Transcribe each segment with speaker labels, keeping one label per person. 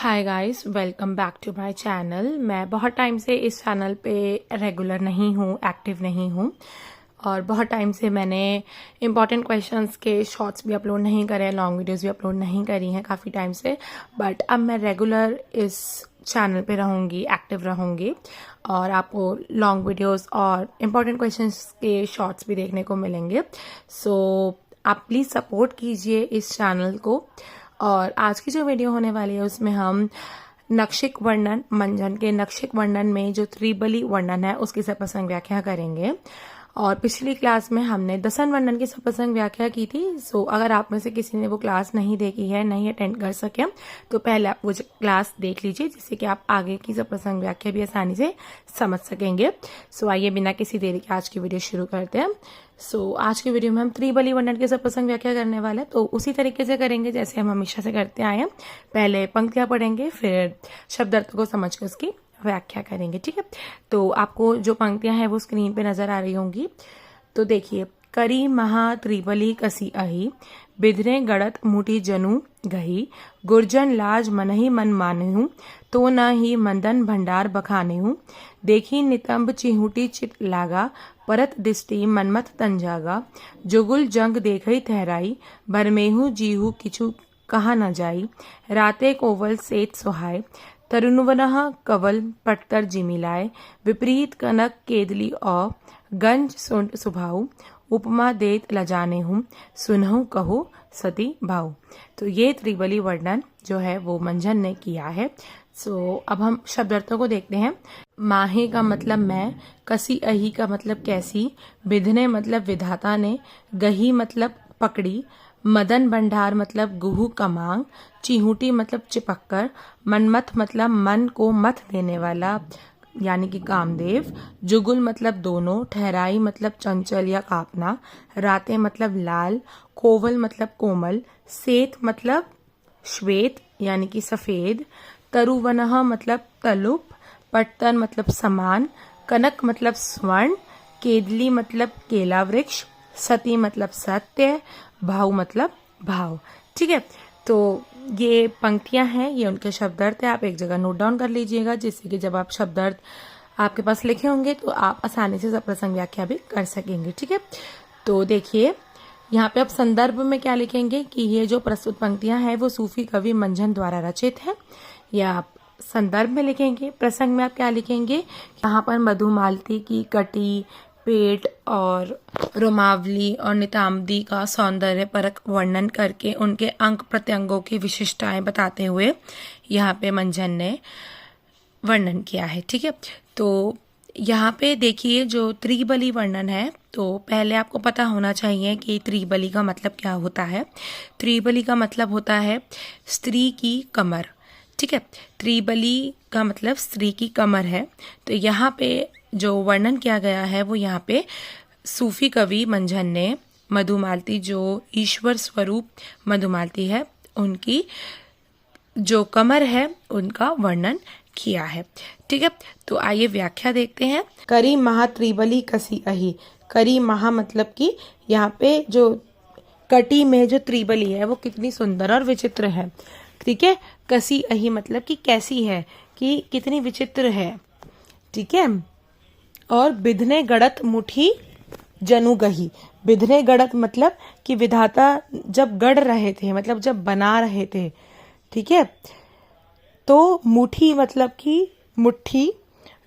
Speaker 1: Hi guys, welcome back to my channel. मैं बहुत time से इस चैनल पे रेगुलर नहीं हूँ, एक्टिव नहीं हूँ और बहुत टाइम से मैंने इम्पॉर्टेंट क्वेश्चंस के शॉर्ट्स भी अपलोड नहीं करे, लॉन्ग वीडियोस भी अपलोड नहीं करी हैं काफ़ी टाइम से। बट अब मैं रेगुलर इस चैनल पे रहूँगी, एक्टिव रहूँगी और आपको लॉन्ग वीडियोस और इम्पॉर्टेंट क्वेश्चंस के शॉर्ट्स भी देखने को मिलेंगे। सो आप प्लीज़ सपोर्ट कीजिए इस चैनल को। और आज की जो वीडियो होने वाली है उसमें हम नक्षिक वर्णन, मंजन के नक्षिक वर्णन में जो त्रिबली वर्णन है उसकी सप्रसंग व्याख्या करेंगे। और पिछली क्लास में हमने दसन वर्णन की सप्रसंग व्याख्या की थी। सो अगर आप में से किसी ने वो क्लास नहीं देखी है, नहीं अटेंड कर सके, तो पहले आप वो क्लास देख लीजिए जिससे कि आप आगे की सप्रसंग व्याख्या भी आसानी से समझ सकेंगे। सो आइए बिना किसी देरी के आज की वीडियो शुरू करते हैं। सो आज की वीडियो में हम त्रिबली वर्णन के सप्रसंग व्याख्या करने वाले हैं, तो उसी तरीके से करेंगे जैसे हम हमेशा से करते आए हैं। पहले पंक्तियां पढ़ेंगे, फिर शब्द अर्थ को समझ कर उसकी व्याख्या करेंगे। ठीक है, तो आपको जो पंक्तियां हैं वो स्क्रीन पे नजर आ रही होंगी। तो देखिए, करी महा त्रिबली कसी अही, बिधरे गड़त मुठी जनु गही, गुर्जन लाज मनहि मन मानहु, तो न ही मंदन भंडार बखानेहु, देखी नितंब चिहुटी चित लागा, परत दिष्टि मनमथ तन जागा, जुगुल जंग देखई ठहराई, बरमेहु जीहु किछु कहा न जाई, राते कोवल सेत सुहाय, तरुणवनः कवल पटतर जिमिलाय, विपरीत कनक केदली औ, गंज सुंड सुभाऊ, उपमा देत लजाने हूँ, सुनहु कहो सती भाऊ। तो ये त्रिबली वर्णन जो है वो मंजन ने किया है। सो अब हम शब्दार्थों को देखते हैं। माहे का मतलब मैं, कसी अही का मतलब कैसी, बिधने मतलब विधाता ने, गही मतलब पकड़ी, मदन भंडार मतलब गुहू का मांग, चिहुटी मतलब चिपक्कर, मनमथ मतलब मन को मथ देने वाला यानी कि कामदेव, जुगुल मतलब दोनों, ठहराई मतलब चंचल या कापना, राते मतलब लाल, कोवल मतलब कोमल, सेत मतलब श्वेत यानी कि सफेद, तरुवनः मतलब तलुप, पट्तन मतलब समान, कनक मतलब स्वर्ण, केदली मतलब केला वृक्ष, सती मतलब सत्य, भाव मतलब भाव। ठीक है, तो ये पंक्तियां हैं, ये उनके शब्दार्थ है। आप एक जगह नोट डाउन कर लीजिएगा जिससे कि जब आप शब्दार्थ आपके पास लिखे होंगे तो आप आसानी से सप्रसंग व्याख्या भी कर सकेंगे। ठीक है, तो देखिए यहाँ पे आप संदर्भ में क्या लिखेंगे कि ये जो प्रस्तुत पंक्तियां हैं वो सूफी कवि मंजन द्वारा रचित है। या आप संदर्भ में लिखेंगे। प्रसंग में आप क्या लिखेंगे, यहाँ पर मधुमालती की कटी, पेट और रोमावली और निताम्दी का सौंदर्य परक वर्णन करके उनके अंग प्रत्यंगों की विशिष्टताएं बताते हुए यहाँ पे मंजन ने वर्णन किया है। ठीक है, तो यहाँ पे देखिए जो त्रिबली वर्णन है, तो पहले आपको पता होना चाहिए कि त्रिबली का मतलब क्या होता है। त्रिबली का मतलब होता है स्त्री की कमर। ठीक है, त्रिबली का मतलब स्त्री की कमर है। तो यहाँ पे जो वर्णन किया गया है वो यहाँ पे सूफी कवि मंजन ने मधुमालती, जो ईश्वर स्वरूप मधुमालती है, उनकी जो कमर है उनका वर्णन किया है। ठीक है, तो आइए व्याख्या देखते हैं। करी महा त्रिबली कसी अही, करी महा मतलब कि यहाँ पे जो कटी में जो त्रिबली है वो कितनी सुंदर और विचित्र है। ठीक है, कसी अही मतलब कि कैसी है, कि कितनी विचित्र है। ठीक है, और बिधने गड़त मुठी जनु गही, बिधने गड़त मतलब कि विधाता जब गढ़ रहे थे, मतलब जब बना रहे थे। ठीक है, तो मुठी मतलब कि मुट्ठी,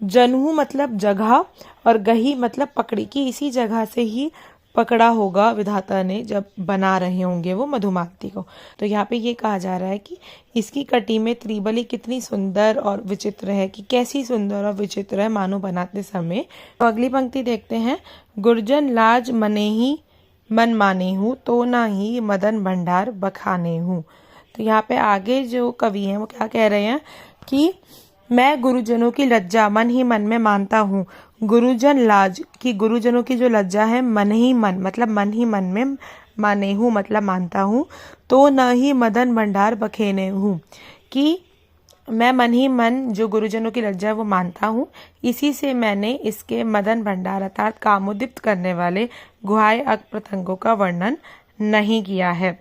Speaker 1: जनु मतलब जगह, और गही मतलब पकड़ी, कि इसी जगह से ही पकड़ा होगा विधाता ने जब बना रहे होंगे वो मधुमालती को। तो यहाँ पे ये कहा जा रहा है कि इसकी कटी में त्रिबली कितनी सुंदर और विचित्र है, कि कैसी सुंदर और विचित्र है मानो बनाते समय। तो अगली पंक्ति देखते हैं। गुर्जन लाज मनेही मन माने हूँ, तो ना ही मदन भंडार बखाने हूँ। तो यहाँ पे आगे जो कवि हैं वो क्या कह रहे हैं कि मैं गुरुजनों की लज्जा मन ही मन में मानता हूँ। गुरुजन लाज, कि गुरुजनों की जो लज्जा है मन ही मन मतलब मन ही मन में माने हूँ मतलब मानता हूँ। तो न ही मदन भंडार बखेने हूँ, कि मैं मन ही मन जो गुरुजनों की लज्जा है वो मानता हूँ, इसी से मैंने इसके मदन भंडार अर्थात कामोद्दीप्त करने वाले गुहाय अंग प्रत्यंगों का वर्णन नहीं किया है।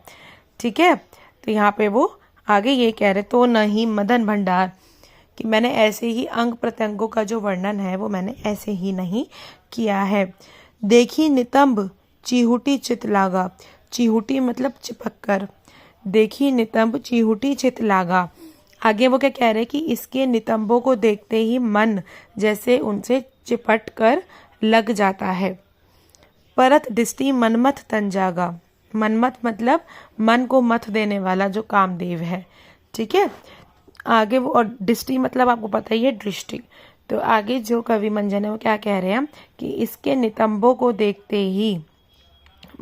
Speaker 1: ठीक है, तो यहाँ पे वो आगे ये कह रहे तो नहीं मदन भंडार, कि मैंने ऐसे ही अंग प्रत्यंगों का जो वर्णन है वो मैंने ऐसे ही नहीं किया है। देखी नितंब चिहुटी चित लागा, चिहुटी मतलब चिपक कर, देखी नितंब चिहुटी चित लागा। आगे वो क्या कह रहे हैं कि इसके नितंबों को देखते ही मन जैसे उनसे चिपट कर लग जाता है। परत दृष्टि मनमथ तन जागा, मनमथ मतलब मन को मथ देने वाला जो कामदेव है, ठीक है। आगे वो, और दृष्टि मतलब आपको पता ही है दृष्टि। तो आगे जो कवि मंजन है वो क्या कह रहे हैं कि इसके नितंबों को देखते ही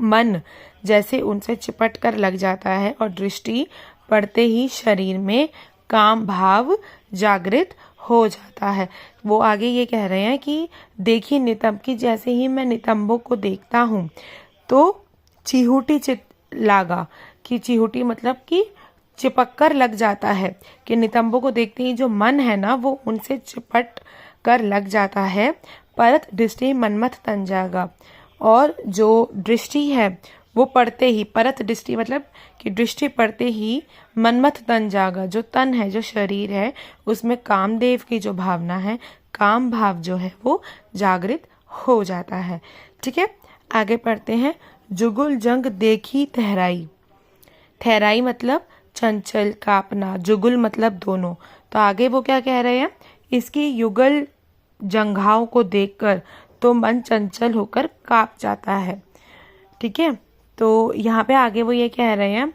Speaker 1: मन जैसे उनसे चिपट कर लग जाता है और दृष्टि पड़ते ही शरीर में काम भाव जागृत हो जाता है। वो आगे ये कह रहे हैं कि देखी नितंब की, जैसे ही मैं नितंबों को देखता हूँ तो चिहुटी चित लागा, कि चिहुटी मतलब कि चिपक कर लग जाता है, कि नितंबों को देखते ही जो मन है ना वो उनसे चिपट कर लग जाता है। परत दृष्टि मनमथ तन जागा, और जो दृष्टि है वो पड़ते ही, परत दृष्टि मतलब कि दृष्टि पड़ते ही मनमथ तन जागा, जो तन है जो शरीर है उसमें कामदेव की जो भावना है, काम भाव जो है वो जागृत हो जाता है, ठीक है। आगे पढ़ते हैं। जुगुल जंग देखी ठहराई, ठहराई मतलब चंचल कापना, जुगुल मतलब दोनों। तो आगे वो क्या कह रहे हैं, इसकी युगल जंघाओं को देखकर तो मन चंचल होकर कांप जाता है, ठीक है। तो यहाँ पे आगे वो ये कह रहे हैं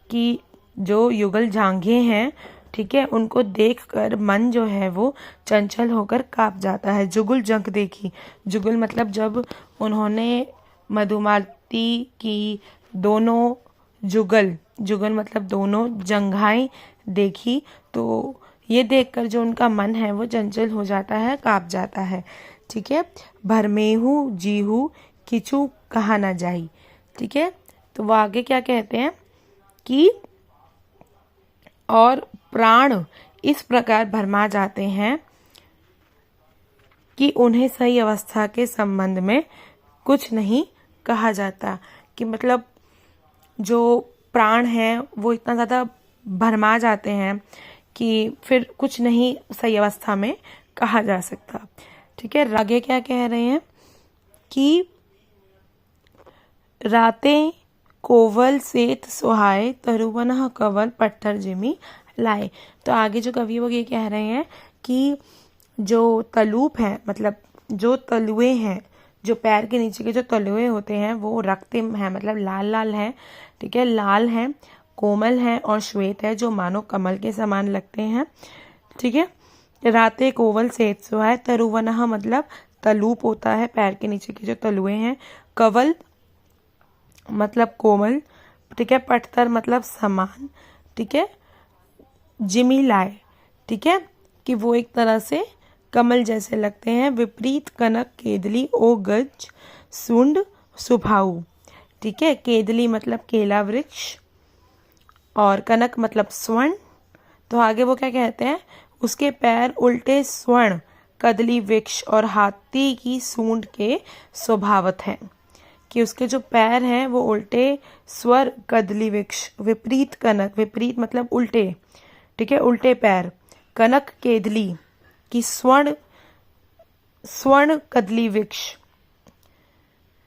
Speaker 1: कि जो युगल जांघें हैं, ठीक है, उनको देखकर मन जो है वो चंचल होकर कांप जाता है। जुगुल जंग देखी, जुगुल मतलब जब उन्होंने मधुमालती की दोनों जुगल, जुगल मतलब दोनों जंघाएं देखी, तो ये देखकर जो उनका मन है वो चंचल हो जाता है, कांप जाता है, ठीक है। भरमेहू जीहू किचू कहा ना जाई, ठीक है। तो वो आगे क्या कहते हैं कि और प्राण इस प्रकार भरमा जाते हैं कि उन्हें सही अवस्था के संबंध में कुछ नहीं कहा जाता, कि मतलब जो प्राण हैं वो इतना ज़्यादा भरमा जाते हैं कि फिर कुछ नहीं सही अवस्था में कहा जा सकता, ठीक है। आगे क्या कह रहे हैं कि रातें कोवल सेत सुहाए तरुवन कवल पत्थर जिमी लाए। तो आगे जो कवि वो ये कह रहे हैं कि जो तलूप है, मतलब जो तलुए हैं, जो पैर के नीचे के जो तलुए होते हैं वो रक्तिम है, मतलब लाल लाल है, ठीक है, लाल है, कोमल है और श्वेत है, जो मानो कमल के समान लगते हैं, ठीक है। राते कोवल सेत सुहाए, तरुवनहा मतलब तलूप होता है, पैर के नीचे के जो तलुए हैं, कवल मतलब कोमल, ठीक है, पटतर मतलब समान, ठीक है, जिमी लाए, ठीक है, कि वो एक तरह से कमल जैसे लगते हैं। विपरीत कनक केदली ओ गज सुंड सुभाऊ, ठीक है, केदली मतलब केला वृक्ष और कनक मतलब स्वर्ण। तो आगे वो क्या कहते हैं, उसके पैर उल्टे स्वर्ण कदली वृक्ष और हाथी की सूंड के स्वभावत हैं, कि उसके जो पैर हैं वो उल्टे स्वर कदली वृक्ष, विपरीत कनक, विपरीत मतलब उल्टे, ठीक है, उल्टे पैर, कनक केदली की स्वर्ण कदली वृक्ष,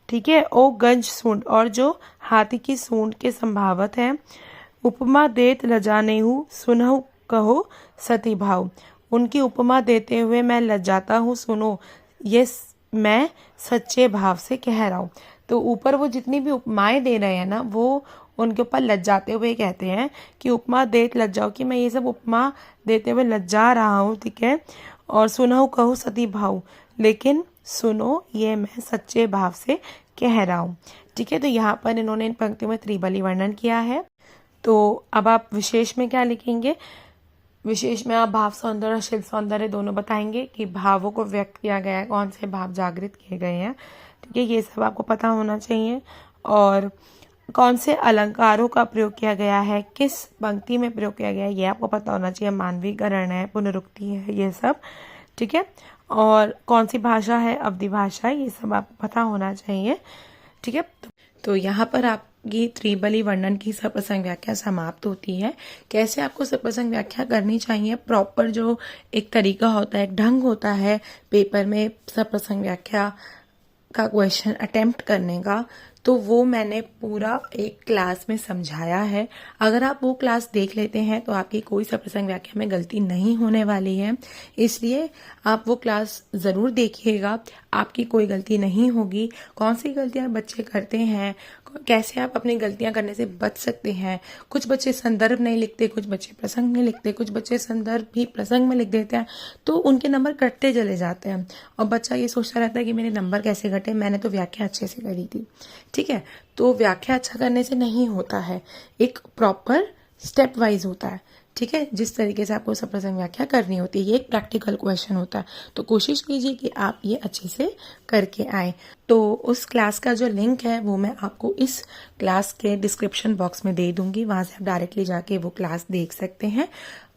Speaker 1: ठीक है, ओ गंज सूंड और जो हाथी की सूंड के संभावत है। उपमा देत लजानेहू सुनहु कहो सती भाव, उनकी उपमा देते हुए मैं लजाता हूँ, सुनो ये मैं सच्चे भाव से कह रहा हूँ। तो ऊपर वो जितनी भी उपमाएं दे रहे हैं ना वो उनके ऊपर लज्जाते हुए कहते हैं कि उपमा देत लज्जाओ, कि मैं ये सब उपमा देते हुए लज्जा रहा हूँ, ठीक है, और सुनहु कहो सती भाव, लेकिन सुनो ये मैं सच्चे भाव से कह रहा हूँ, ठीक है। तो यहाँ पर इन्होंने इन पंक्तियों में त्रिबली वर्णन किया है। तो अब आप विशेष में क्या लिखेंगे, विशेष में आप भाव सौंदर्य और शिल्प सौंदर्य दोनों बताएंगे कि भावों को व्यक्त किया गया है, कौन से भाव जागृत किए गए हैं, ठीक है, ये सब आपको पता होना चाहिए। और कौन से अलंकारों का प्रयोग किया गया है, किस पंक्ति में प्रयोग किया गया है, ये आपको पता होना चाहिए। मानवीकरण है, पुनरुक्ति है, ये सब, ठीक है। और कौन सी भाषा है, अवधि भाषा, ये सब आपको पता होना चाहिए, ठीक है। तो यहाँ पर आपकी त्रिबली वर्णन की सप्रसंग व्याख्या समाप्त होती है। कैसे आपको सप्रसंग व्याख्या करनी चाहिए, प्रॉपर जो एक तरीका होता है, एक ढंग होता है पेपर में सप्रसंग व्याख्या का क्वेश्चन अटेम्प्ट करने का, तो वो मैंने पूरा एक क्लास में समझाया है। अगर आप वो क्लास देख लेते हैं तो आपकी कोई सप्रसंग व्याख्या में गलती नहीं होने वाली है, इसलिए आप वो क्लास ज़रूर देखिएगा, आपकी कोई गलती नहीं होगी। कौन सी गलतियां बच्चे करते हैं, कैसे आप अपनी गलतियां करने से बच सकते हैं। कुछ बच्चे संदर्भ नहीं लिखते, कुछ बच्चे प्रसंग में लिखते, कुछ बच्चे संदर्भ भी प्रसंग में लिख देते हैं, तो उनके नंबर कटते चले जाते हैं और बच्चा ये सोचता रहता है कि मेरे नंबर कैसे घटे, मैंने तो व्याख्या अच्छे से करी थी। ठीक है, तो व्याख्या अच्छा करने से नहीं होता है, एक प्रॉपर स्टेप वाइज होता है। ठीक है, जिस तरीके से आपको सप्रसंग व्याख्या करनी होती है, ये एक प्रैक्टिकल क्वेश्चन होता है, तो कोशिश कीजिए कि आप ये अच्छे से करके आए। तो उस क्लास का जो लिंक है वो मैं आपको इस क्लास के डिस्क्रिप्शन बॉक्स में दे दूंगी, वहां से आप डायरेक्टली जाके वो क्लास देख सकते हैं।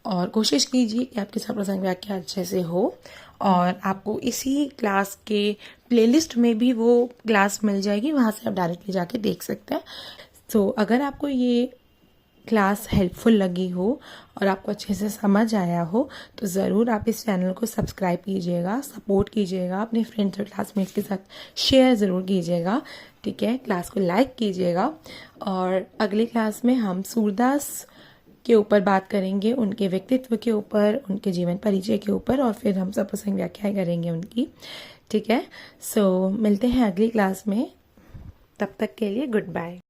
Speaker 1: और कोशिश कीजिए कि आपकी सप्रसंग व्याख्या अच्छे से हो, और आपको इसी क्लास के प्लेलिस्ट में भी वो क्लास मिल जाएगी, वहां से आप डायरेक्टली जाके देख सकते हैं। तो अगर आपको ये क्लास हेल्पफुल लगी हो और आपको अच्छे से समझ आया हो, तो ज़रूर आप इस चैनल को सब्सक्राइब कीजिएगा, सपोर्ट कीजिएगा, अपने फ्रेंड्स और क्लासमेट्स के साथ शेयर ज़रूर कीजिएगा। ठीक है, क्लास को लाइक कीजिएगा। और अगली क्लास में हम सूरदास के ऊपर बात करेंगे, उनके व्यक्तित्व के ऊपर, उनके जीवन परिचय के ऊपर, और फिर हम सप्रसंग व्याख्याएं करेंगे उनकी। ठीक है, सो मिलते हैं अगली क्लास में, तब तक के लिए गुड बाय।